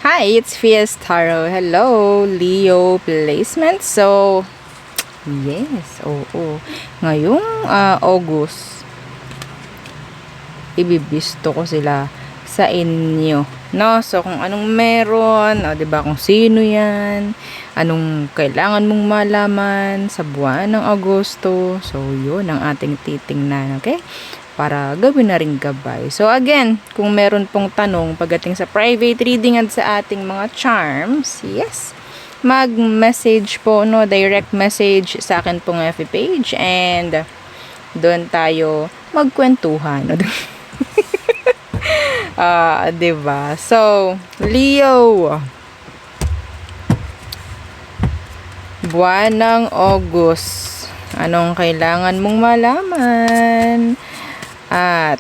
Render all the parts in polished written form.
Hi, it's Fies Taro. Hello, Leo placement. So, yes, oo. Ngayong August, ibibisto ko sila sa inyo. No? So, kung anong meron, o, diba, kung sino yan, anong kailangan mong malaman sa buwan ng Agosto. So, yun ang ating titingnan, okay? Para gawin na rin gabay. So, again, kung meron pong tanong pagdating sa private reading at sa ating mga charms, yes, mag-message po, no, direct message sa akin pong FB page and doon tayo magkwentuhan. Diba? So, Leo, buwan ng August, anong kailangan mong malaman? At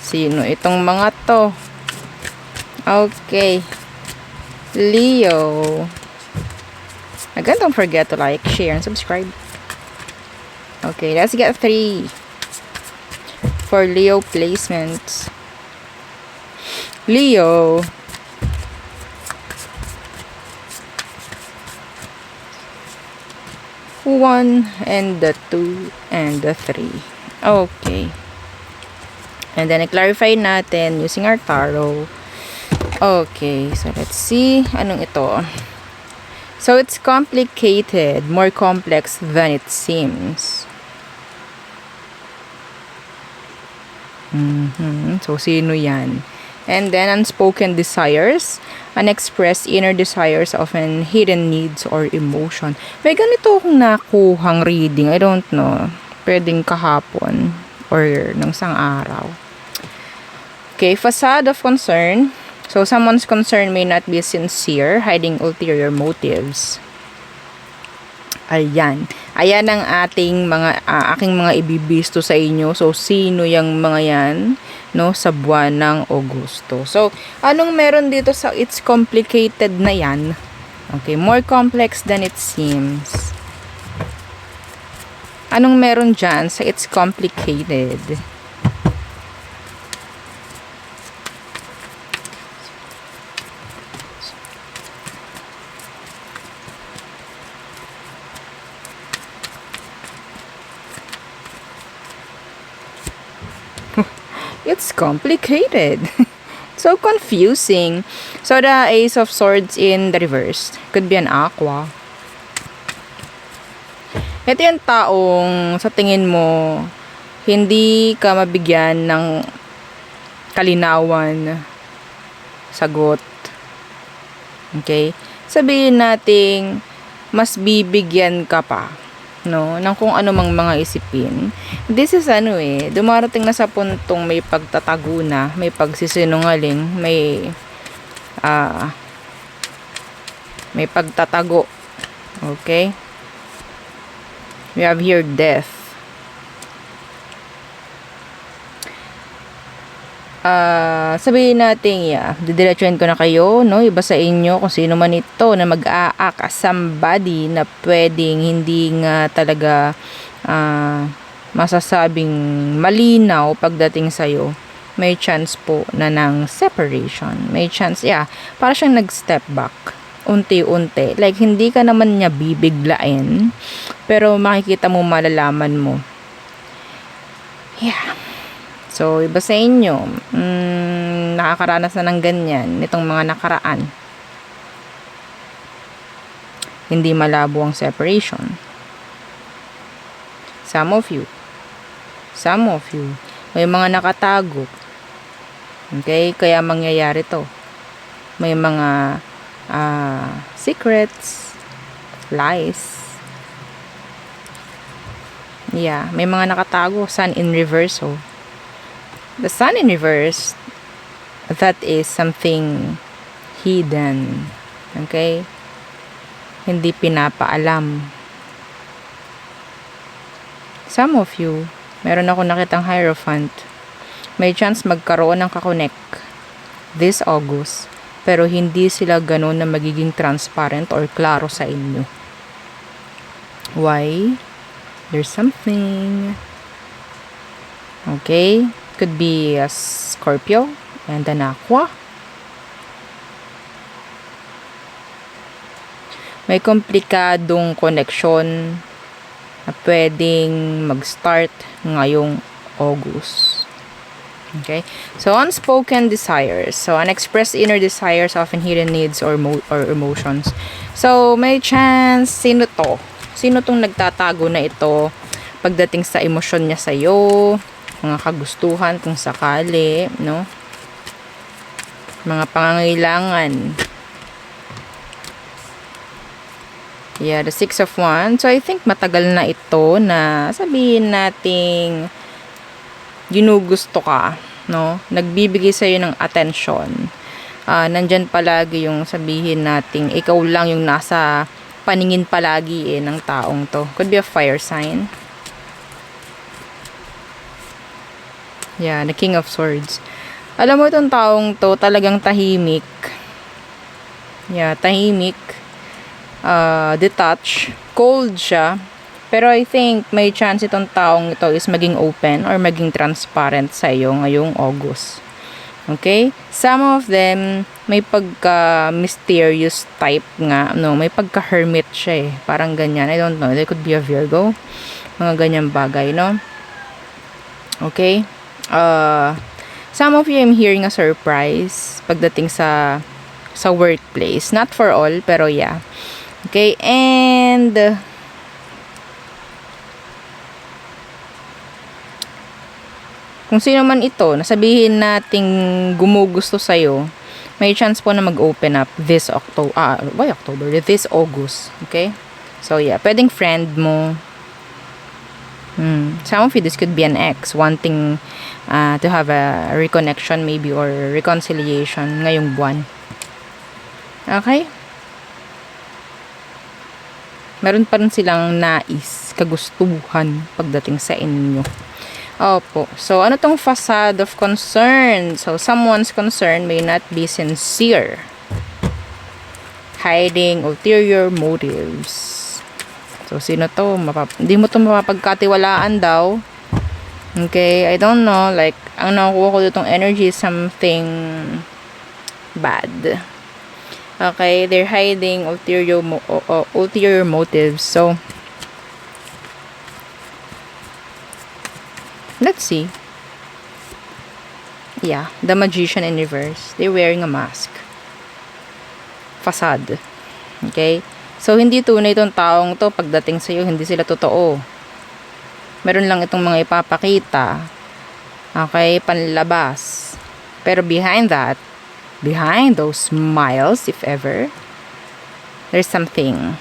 sino itong mga to? Okay, Leo, again, don't forget to like, share, and subscribe. Okay, let's get 3 for Leo placements. Leo, one and the 2 and the 3. Okay. And then i-clarify natin using our tarot. Okay, so let's see anong ito. So it's complicated, more complex than it seems. So sino yan? And then unspoken desires, unexpressed inner desires, often hidden needs or emotion. May ganito akong nakuhang reading, I don't know. Pwedeng kahapon or nung isang araw. Okay, facade of concern. So, someone's concern may not be sincere, hiding ulterior motives. Ayan. Ayan ang ating aking mga ibibisto sa inyo. So, sino yung mga yan, no, sa buwan ng Agosto. So, anong meron dito sa it's complicated na yan? Okay, more complex than it seems. Anong meron dyan sa it's complicated? It's complicated. So confusing. So the Ace of Swords in the reverse. Could be an aqua. Ito yung taong sa tingin mo hindi ka mabigyan ng kalinawan, sagot. Okay? Sabihin nating mas bibigyan ka pa, no, ng kung ano mang mga isipin. This is dumarating na sa puntong may pagtatago na, may pagsisinungaling, may pagtatago. Okay? We have here death. Sabihin natin, didiretsuhin ko na kayo, no? Iba sa inyo kung sino man ito na mag-aak somebody na pwedeng hindi nga talaga masasabing malinaw pagdating sa'yo. May chance po na ng separation. May chance, para siyang nag-step back. Unti-unti. Like, hindi ka naman niya bibiglain, pero makikita mo, malalaman mo. Yeah. So, iba sa inyo, nakakaranas na ng ganyan, nitong mga nakaraan. Hindi malabo ang separation. Some of you, may mga nakatago. Okay? Kaya mangyayari to. May mga secrets, lies. Yeah, may mga nakatago. Sun in reverse, oh. The sun in reverse, that is something hidden. Okay? Hindi pinapaalam. Some of you, meron ako nakitang Hierophant. May chance magkaroon ng kakonek this August, pero hindi sila ganun na magiging transparent or klaro sa inyo. Why? There's something. Okay? Could be a Scorpio and an Aqua. may komplikadong connection na pwedeng mag-start ngayong August. Okay? So, unspoken desires. So, unexpressed inner desires, often hidden needs or emotions. So, may chance, sino to? Sino tong nagtatago na ito pagdating sa emosyon niya sa'yo, mga kagustuhan kung sakali, no? Mga pangangailangan. Yeah, the Six of Wands. So, I think matagal na ito na sabihin nating ginugusto ka, no? Nagbibigay sa'yo ng attention. Nandyan palagi yung sabihin nating ikaw lang yung nasa paningin palagi ng taong to. Could be a fire sign. Yeah, the King of Swords. Alam mo itong taong to, talagang tahimik. Yeah, tahimik. Detached. Cold siya. Pero I think may chance itong taong ito is maging open or maging transparent sa iyo ngayong August. Okay? Some of them may pagka-mysterious type nga. No? May pagka-hermit siya eh. Parang ganyan. I don't know. They could be a Virgo. Mga ganyan bagay, no? Okay? Some of you, I'm hearing a surprise pagdating sa workplace. Not for all, pero yeah. Okay? And kung sino man ito, nasabihin nating gumugusto sa'yo, may chance po na mag-open up this this August. Okay? So, yeah. Pwedeng friend mo. Some of you, this could be an ex wanting to have a reconnection maybe or reconciliation ngayong buwan. Okay? Meron pa rin silang nais, kagustuhan pagdating sa inyo. Opo. So, ano tong facade of concern? So, someone's concern may not be sincere. Hiding ulterior motives. So, sino to? Hindi mo to mapapagkatiwalaan daw. Okay? I don't know. Like, ang nakukuha ko ditong energy is something bad. Okay? They're hiding ulterior motives. So, let's see. Yeah, the Magician in reverse. They're wearing a mask. Facade. Okay? So, hindi tunay itong taong to. Pagdating sa'yo, hindi sila totoo. Meron lang itong mga ipapakita. Okay? Panlabas. Pero behind that, behind those smiles, if ever, there's something.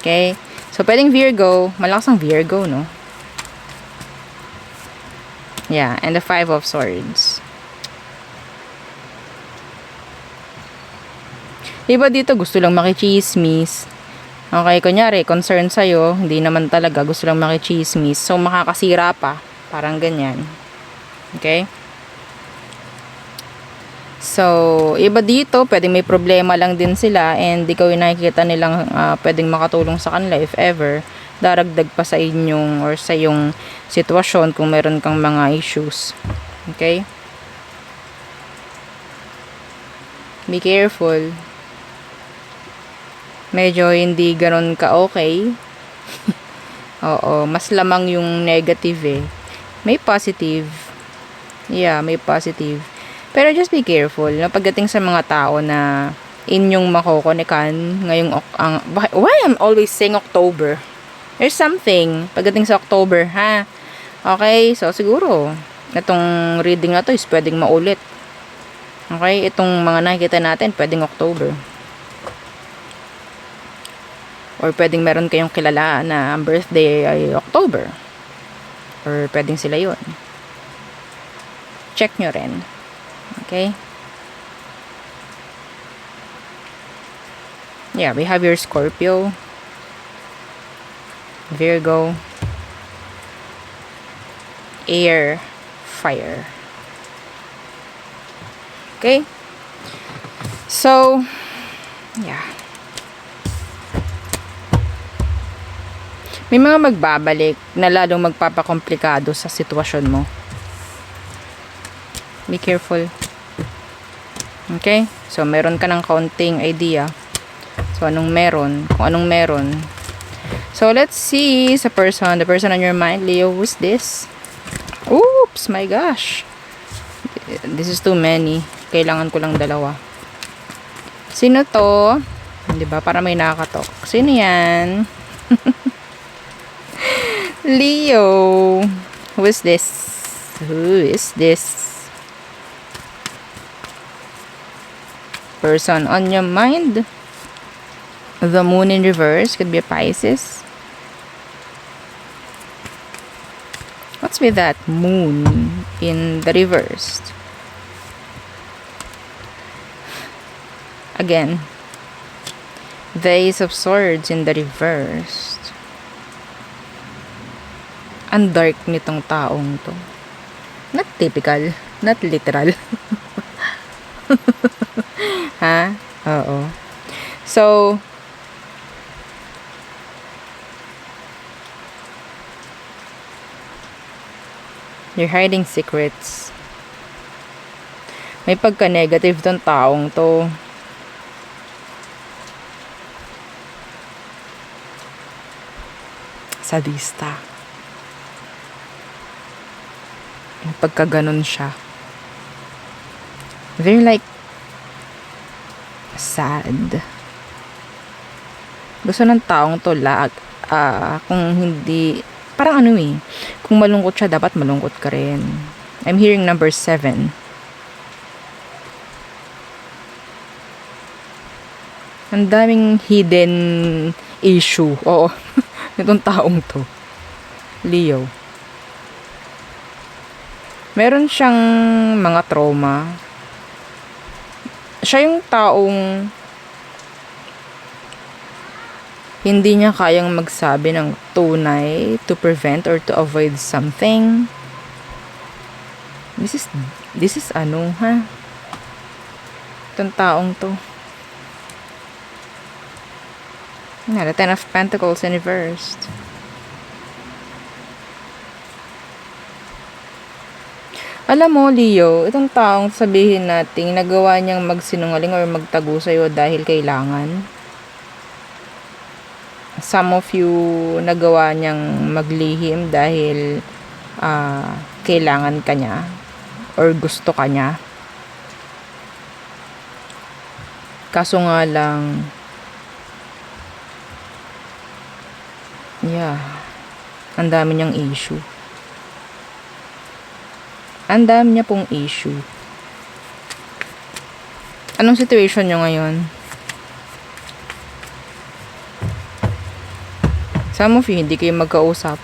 Okay? So, pwedeng Virgo. Malakas ang Virgo, no? Yeah, and the Five of Swords. Iba dito, gusto lang makichismis. Okay, kunyari, concern sa'yo, hindi naman talaga, gusto lang makichismis. So, makakasira pa. Parang ganyan. Okay? So, iba dito, pwedeng may problema lang din sila and ikaw yung nakikita nilang pwedeng makatulong sa kanila if ever. Daragdag pa sa inyong or sa iyong sitwasyon kung meron kang mga issues. Okay? Be careful. Medyo hindi ganon ka-okay. Oo, mas lamang yung negative eh. May positive. Yeah, may positive. Pero just be careful. No? Pagdating sa mga tao na inyong makokonekan ngayong why I'm always saying October? There's something pagdating sa October, ha? Okay, so siguro itong reading na to is pwedeng maulit. Okay, itong mga nakikita natin pwedeng October. Or pwedeng meron kayong kilala na ang birthday ay October. Or pwedeng sila yun. Check nyo rin. Okay? Yeah, we have your Scorpio, Virgo, air, fire. Okay? So, yeah. May mga magbabalik na lalong magpapakomplikado sa sitwasyon mo. Be careful. Okay? So, meron ka ng kaunting idea So, anong meron? Kung anong meron. So, let's see sa person. The person on your mind, Leo, who's this? Oops, my gosh. This is too many. Kailangan ko lang dalawa. Sino to? Diba? Para may nakakatok. Sino yan? Leo. Who is this? Who is this? Person on your mind. The moon in reverse. Could be a Pisces. What's with that moon in the reverse? Again. The Ace of Swords in the reverse. Ang dark nitong taong to. Not typical. Not literal. Ha? Oo. So, you're hiding secrets. May pagka-negative tong taong to. Sadista. May pagka-ganon siya. Very like sad. Gusto ng taong to kung hindi, parang ano eh, kung malungkot siya, dapat malungkot ka rin. I'm hearing number 7. Ang daming hidden issue. Oo. Itong taong to. Leo. Meron siyang mga trauma. Siya yung taong hindi niya kayang magsabi ng tunay to prevent or to avoid something. This is ano, ha? Itong taong to. The Ten of Pentacles in reverse. Alam mo, Leo, itong taong sabihin natin nagawa niyang magsinungaling or magtago sa'yo dahil kailangan. Some of you nagawa niyang maglihim dahil kailangan ka niya or gusto ka niya. Kaso nga lang, ang dami niyang issue. Ang dami niya pong issue. Anong situation niyo ngayon? Some of you, hindi kayo magkausap.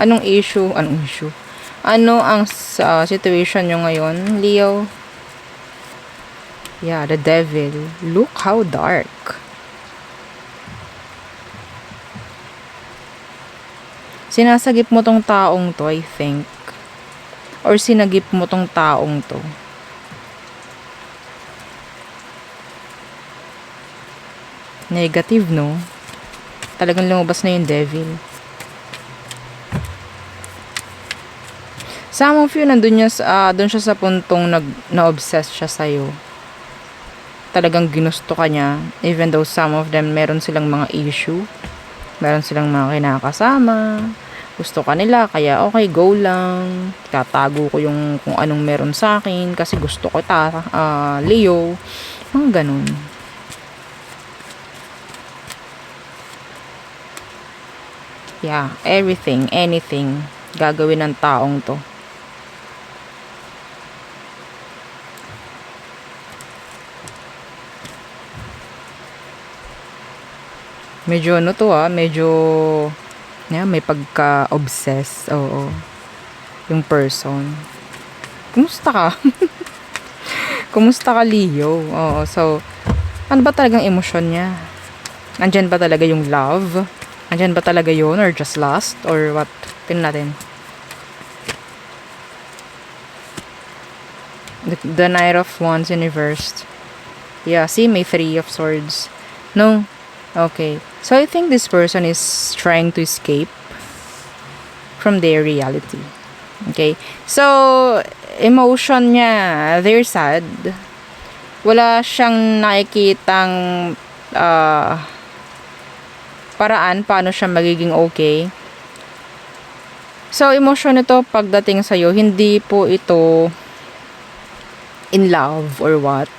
Anong issue? Ano ang situation niyo ngayon, Leo? The Devil. Look how dark. Sinasagip mo tong taong to, I think. Or sinagip mo tong taong to. Negative, no? Talagang lumabas na yung devil. Some of you, dun siya sa puntong na-obsess siya sa'yo. Talagang ginusto ka niya. Even though some of them, meron silang mga issue. Meron silang mga kinakasama. Gusto ka nila, kaya okay, go lang. Tatago ko yung kung anong meron sa akin kasi gusto ko Leo. Mga ganun. Everything, anything gagawin ng taong to. Medyo may pagka-obsess. Oo. Yung person. Kumusta ka? Kumusta ka, Leo? Oo. So, ano ba talagang emosyon niya? Nandyan ba talaga yung love? Nandyan ba talaga yun? Or just lust? Or what? Tingnan natin. The Knight of Wands in reversed. See, may 3 of Swords. No? Okay. So, I think this person is trying to escape from their reality. Okay? So, emotion niya, they're sad. wala siyang nakikitang paraan paano siya magiging okay. So, emosyon nito pagdating sa'yo, hindi po ito in love or what.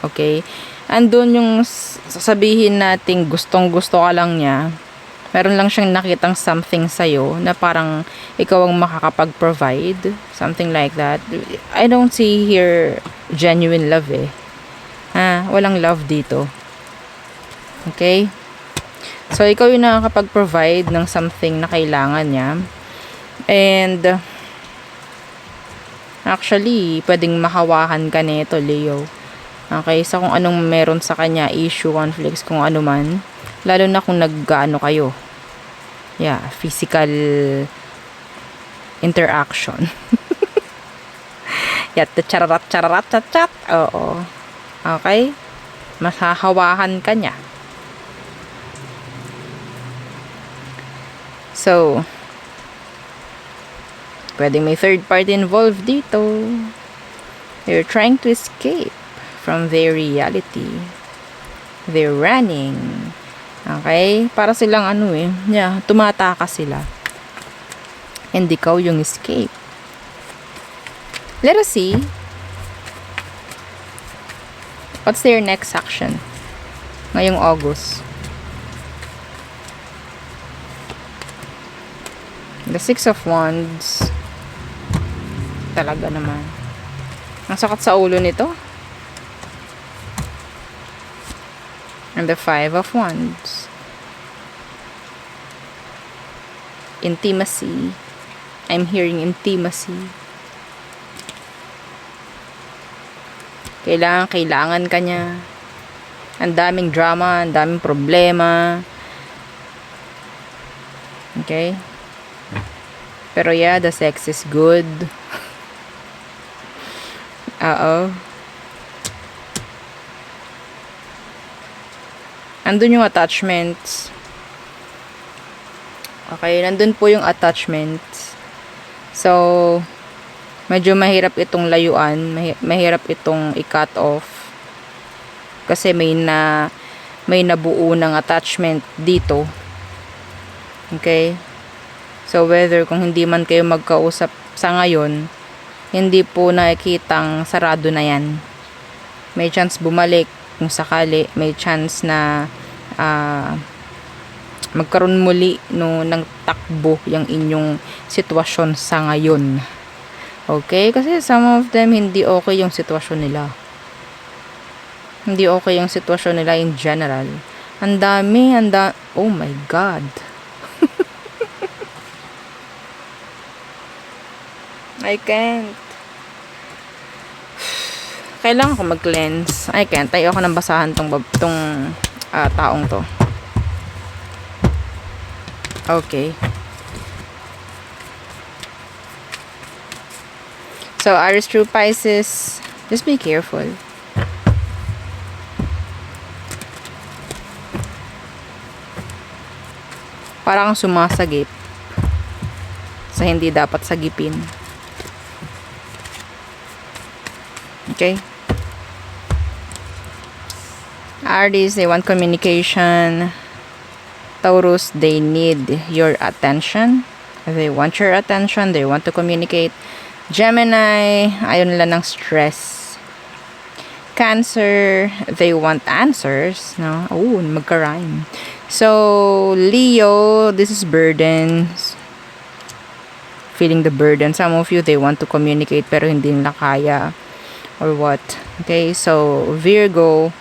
Okay? Andun yung sasabihin nating gustong-gusto ka lang niya. Meron lang siyang nakitang something sa'yo na parang ikaw ang makakapag-provide. Something like that. I don't see here genuine love eh. Walang love dito. Okay? So, ikaw yung nakakapag-provide ng something na kailangan niya. And actually, pwedeng mahawakan ka nito, Leo. Okay, so kung anong meron sa kanya, issue, conflicts, kung ano man, lalo na kung nag-ano kayo. Yeah, physical interaction. Yeah, chararat, chat, chat. Oo. Okay? Mahahawakan ka niya. So, pwedeng may third party involved dito. They're trying to escape from their reality. They're running. Okay? Para silang tumatakas sila. And ikaw yung escape. Let us see. What's their next action? Ngayong August. The Six of Wands. Talaga naman. Ang sakit sa ulo nito. And the Five of Wands. Intimacy. I'm hearing intimacy. Kailangan ka niya. Ang daming drama, ang daming problema. Okay? Pero yeah, the sex is good. Andun yung attachments. Okay, nandun po yung attachments. So, medyo mahirap itong layuan. Mahirap itong i-cut off. Kasi may nabuo ng attachment dito. Okay? So, whether kung hindi man kayo magkausap sa ngayon, hindi po nakikitang sarado na yan. May chance bumalik kung sakali. May chance na magkaroon muli ng takbo yung inyong sitwasyon sa ngayon. Okay? Kasi some of them, hindi okay yung sitwasyon nila. Hindi okay yung sitwasyon nila in general. Ang dami. Oh my God. I can't. Kailangan ko mag-cleanse. I can't. Ayoko nang basahan tong taong to. Okay. So, Aries through Pisces, just be careful. Parang sumasagip sa hindi dapat sagipin. Okay? Aries, they want communication. Taurus, they need your attention. They want your attention. They want to communicate. Gemini, ayaw nila ng stress. Cancer, they want answers. No? Oh, magka-rhyme. So, Leo, this is burdens. Feeling the burden. Some of you, they want to communicate pero hindi nila kaya. Or what. Okay, so Virgo,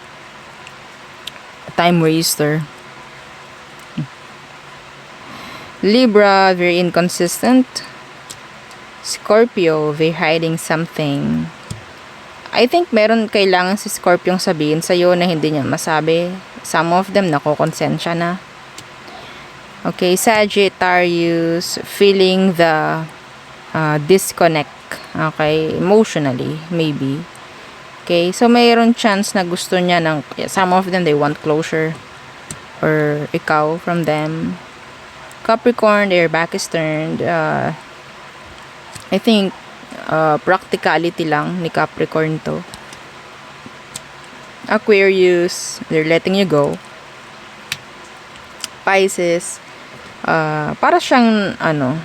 time waster. Libra, very inconsistent. Scorpio, they're hiding something. I think meron kailangan si Scorpio sabihin sa'yo na hindi niya masabi. Some of them nakokonsensya na. Okay, Sagittarius, feeling the disconnect. Okay, emotionally, maybe. Okay, so mayroon chance na gusto niya ng, some of them, they want closure. Or ikaw from them. Capricorn, their back is turned. I think, practicality lang ni Capricorn to. Aquarius, they're letting you go. Pisces, para siyang,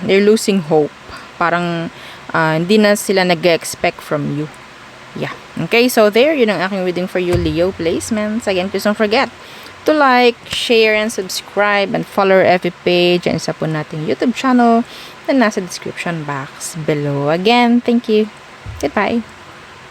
they're losing hope. Parang, hindi na sila nag-expect from you. Yeah. Okay, so there, yun ang aking reading for you, Leo placements. Again, please don't forget to like, share, and subscribe, and follow our FB page, and isa po nating YouTube channel na nasa description box below. Again, thank you. Goodbye.